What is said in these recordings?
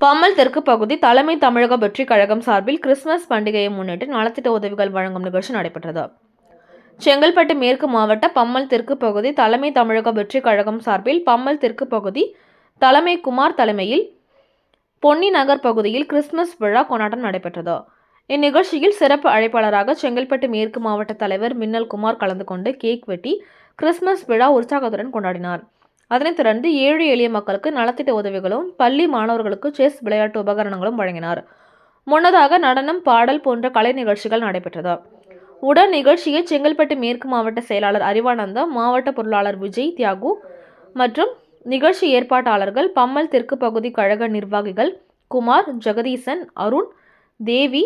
பம்மல் தெற்கு பகுதி தலைமை தமிழக வெற்றிக் கழகம் சார்பில் கிறிஸ்துமஸ் பண்டிகையை முன்னிட்டு நலத்திட்ட உதவிகள் வழங்கும் நிகழ்ச்சி நடைபெற்றது. செங்கல்பட்டு மேற்கு மாவட்ட பம்மல் தெற்கு பகுதி தலைமை தமிழக வெற்றிக் கழகம் சார்பில் பம்மல் தெற்கு பகுதி தலைமை குமார் தலைமையில் பொன்னி நகர் பகுதியில் கிறிஸ்துமஸ் விழா கொண்டாட்டம் நடைபெற்றது. இந்நிகழ்ச்சியில் சிறப்பு அழைப்பாளராக செங்கல்பட்டு மேற்கு மாவட்ட தலைவர் மின்னல் குமார் கலந்து கொண்டு கேக் வெட்டி கிறிஸ்துமஸ் விழா உற்சாகத்துடன் கொண்டாடினார். அதனைத் தொடர்ந்து ஏழை எளிய மக்களுக்கு நலத்திட்ட உதவிகளும் பள்ளி மாணவர்களுக்கு செஸ் விளையாட்டு உபகரணங்களும் வழங்கினார். முன்னதாக நடனம், பாடல் போன்ற கலை நிகழ்ச்சிகள் நடைபெற்றது. உடன் நிகழ்ச்சியை செங்கல்பட்டு மேற்கு மாவட்ட செயலாளர் அறிவானந்தா, மாவட்ட பொருளாளர் விஜய் தியாகு மற்றும் நிகழ்ச்சி ஏற்பாட்டாளர்கள் பம்மல் தெற்கு பகுதி கழக நிர்வாகிகள் குமார், ஜெகதீசன், அருண், தேவி,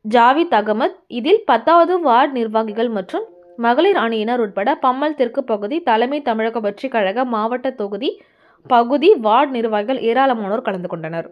ஜாவித் அகமது, இதில் 10வது வார்டு நிர்வாகிகள் மற்றும் மகளிர் அணியினர் உட்பட பம்மல் தெற்கு பகுதி தலைமை தமிழக வெற்றிக் கழக மாவட்ட தொகுதி பகுதி வார்டு நிர்வாகிகள் ஏராளமானோர் கலந்து கொண்டனர்.